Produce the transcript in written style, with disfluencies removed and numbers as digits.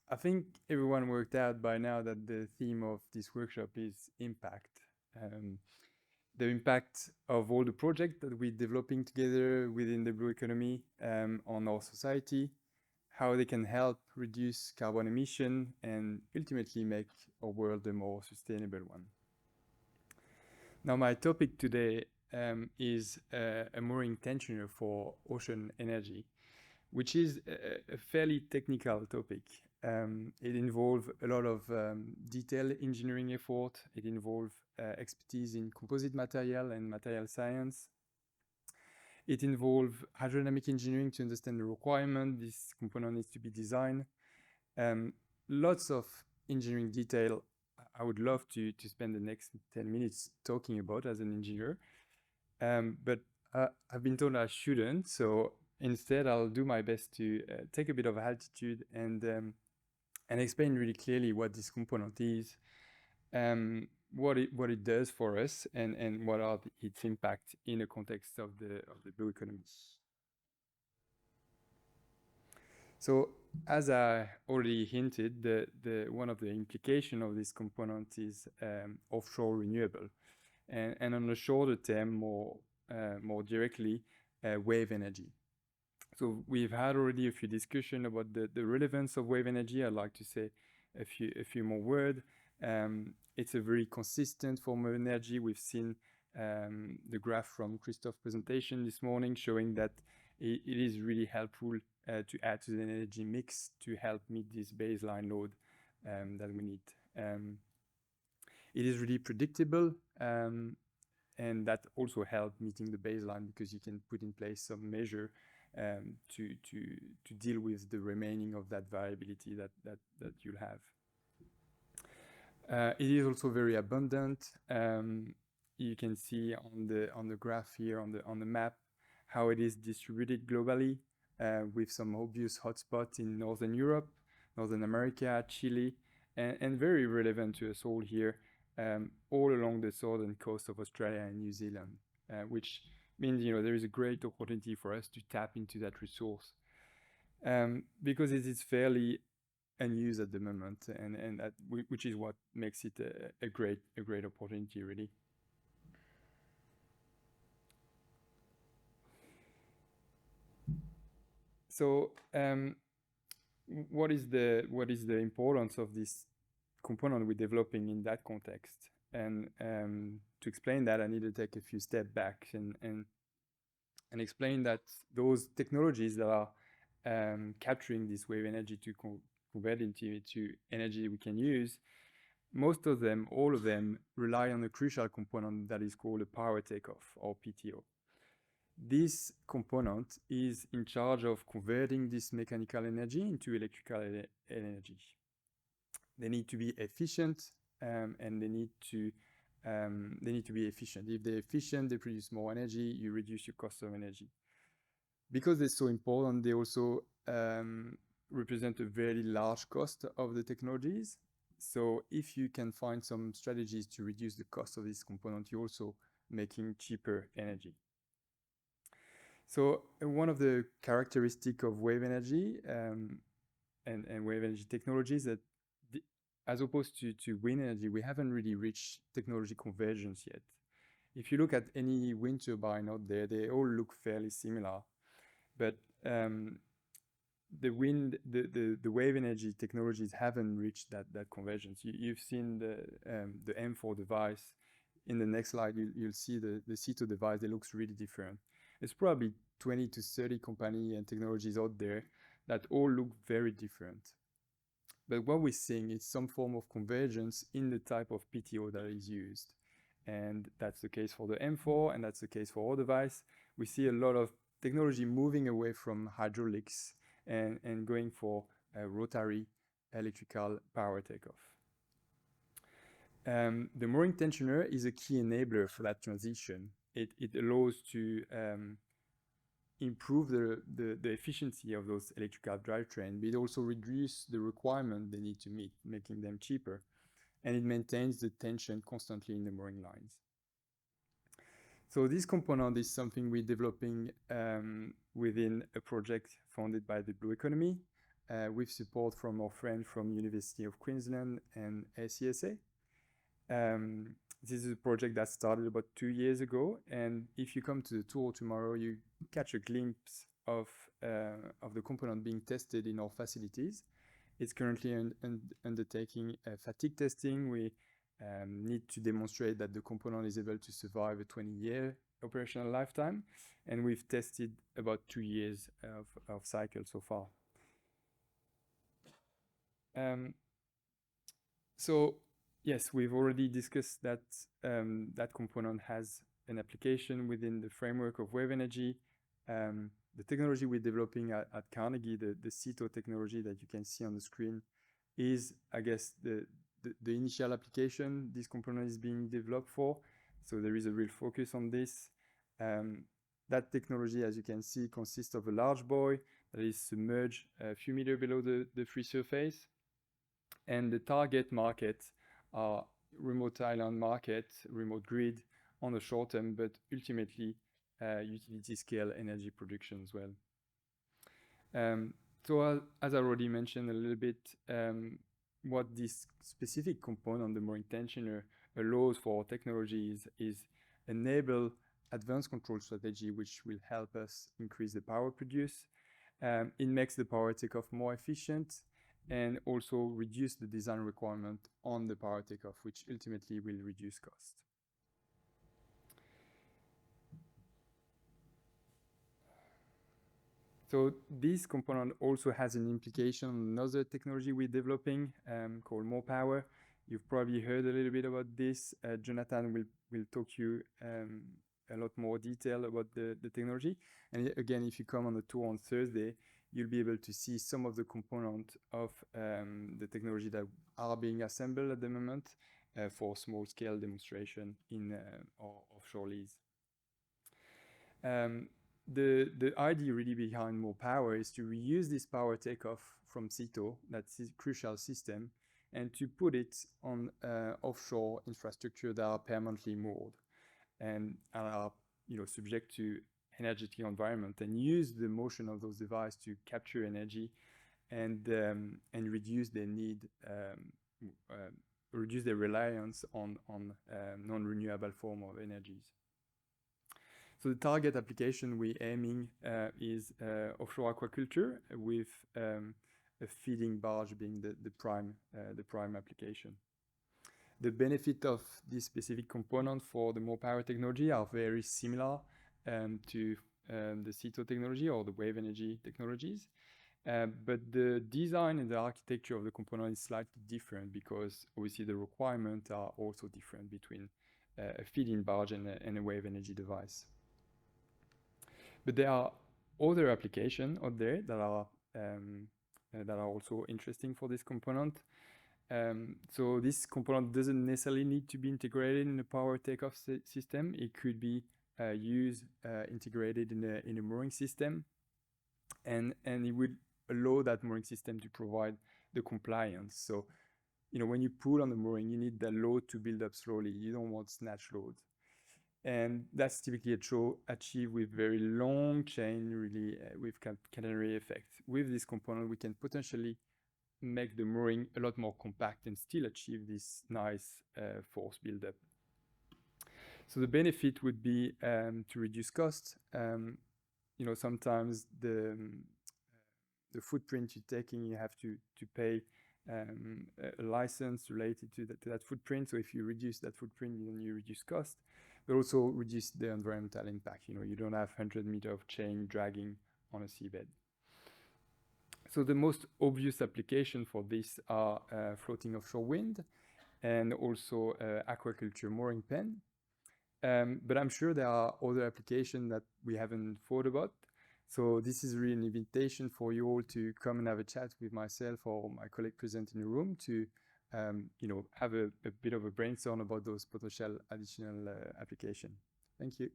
I think everyone worked out by now that the theme of this workshop is impact. Um, the impact of all the projects that we're developing together within the blue economy on our society, how they can help reduce carbon emission and ultimately make our world a more sustainable one. Now, my topic today is a mooring tensioner for ocean energy, which is a fairly technical topic. It involves a lot of detailed engineering effort. It involves expertise in composite material and material science. It involves hydrodynamic engineering to understand the requirement this component needs to be designed. Lots of engineering detail I would love to spend the next 10 minutes talking about as an engineer. But I've been told I shouldn't, so instead I'll do my best to take a bit of altitude and explain really clearly what this component is, what it does for us, and what are its impact in the context of the blue economy. So, as I already hinted, the one of the implications of this component is offshore renewable, and on the shorter term, more directly, wave energy. So we've had already a few discussions about the relevance of wave energy. I'd like to say a few more words. It's a very consistent form of energy. We've seen the graph from Christophe's presentation this morning showing that it is really helpful to add to the energy mix to help meet this baseline load that we need. It is really predictable, and that also helps meeting the baseline because you can put in place some measure to deal with the remaining of that variability that you'll have. It is also very abundant. You can see on the graph here on the map how it is distributed globally, with some obvious hotspots in Northern Europe, Northern America, Chile, and very relevant to us all here, all along the southern coast of Australia and New Zealand, which means there is a great opportunity for us to tap into that resource, because it is fairly unused at the moment, and which is what makes it a great opportunity, really. So, what is the importance of this component we're developing in that context? And to explain that, I need to take a few steps back and explain that those technologies that are capturing this wave energy to convert into energy we can use, most of them, all of them, rely on a crucial component that is called a power takeoff, or PTO. This component is in charge of converting this mechanical energy into electrical energy. They need to be efficient, and they need to be efficient. If they're efficient, they produce more energy, you reduce your cost of energy. Because they're so important, they also represent a very large cost of the technologies. So if you can find some strategies to reduce the cost of this component, you're also making cheaper energy. So one of the characteristics of wave energy and wave energy technologies that, as opposed to wind energy, we haven't really reached technology convergence yet. If you look at any wind turbine out there, they all look fairly similar, but the wave energy technologies haven't reached that convergence. You've seen the M4 device. In the next slide, you'll see the CETO device. It looks really different. It's probably 20 to 30 companies and technologies out there that all look very different. But what we're seeing is some form of convergence in the type of PTO that is used. And that's the case for the M4, and that's the case for our device. We see a lot of technology moving away from hydraulics and going for a rotary electrical power takeoff. The mooring tensioner is a key enabler for that transition. It allows to improve the efficiency of those electrical drivetrains, but it also reduces the requirement they need to meet, making them cheaper. And it maintains the tension constantly in the mooring lines. So this component is something we're developing within a project funded by the Blue Economy. with support from our friend from University of Queensland and ACSA. This is a project that started about 2 years ago, and if you come to the tour tomorrow, you catch a glimpse of the component being tested in our facilities. It's currently undertaking fatigue testing. We need to demonstrate that the component is able to survive a 20-year operational lifetime, and we've tested about 2 years of cycle so far. So yes, we've already discussed that that component has an application within the framework of wave energy. The technology we're developing at Carnegie, the CETO technology that you can see on the screen, is, I guess, the initial application this component is being developed for. So there is a real focus on this. That technology, as you can see, consists of a large buoy that is submerged a few meters below the free surface. And the target market are remote island market, remote grid on the short term, but ultimately utility scale energy production as well. So as I already mentioned a little bit, what this specific component, the mooring tensioner, allows for technologies is enable advanced control strategy, which will help us increase the power produced. It makes the power takeoff more efficient and also reduce the design requirement on the power takeoff, which ultimately will reduce cost. So this component also has an implication on another technology we're developing called MoorPower. You've probably heard a little bit about this. Jonathan will talk to you a lot more detail about the technology. And again, if you come on the tour on Thursday, you'll be able to see some of the components of the technology that are being assembled at the moment for small-scale demonstration in our offshore lease. The idea really behind MoorPower is to reuse this power takeoff from CETO, that's a crucial system, and to put it on offshore infrastructure that are permanently moored and are subject to energetic environment, and use the motion of those devices to capture energy and reduce their need, reduce their reliance on non-renewable form of energies. So the target application we're aiming is offshore aquaculture, with a feeding barge being the prime application. The benefit of this specific component for the MoorPower technology are very similar to the CETO technology or the wave energy technologies. But the design and the architecture of the component is slightly different because obviously the requirements are also different between a feeding barge and a wave energy device. But there are other applications out there that are also interesting for this component. So this component doesn't necessarily need to be integrated in a power takeoff system. It could be integrated in a mooring system, and it would allow that mooring system to provide the compliance. So, when you pull on the mooring, you need the load to build up slowly. You don't want snatch loads. And that's typically achieved with very long chain, really, with catenary effect. With this component, we can potentially make the mooring a lot more compact and still achieve this nice force buildup. So the benefit would be to reduce cost. Sometimes the footprint you're taking, you have to pay a license related to that footprint. So if you reduce that footprint, then you reduce cost, but also reduce the environmental impact. You don't have 100 meters of chain dragging on a seabed. So the most obvious application for this are floating offshore wind and also aquaculture mooring pen. But I'm sure there are other applications that we haven't thought about. So this is really an invitation for you all to come and have a chat with myself or my colleague present in the room to have a bit of a brainstorm about those potential additional applications. Thank you.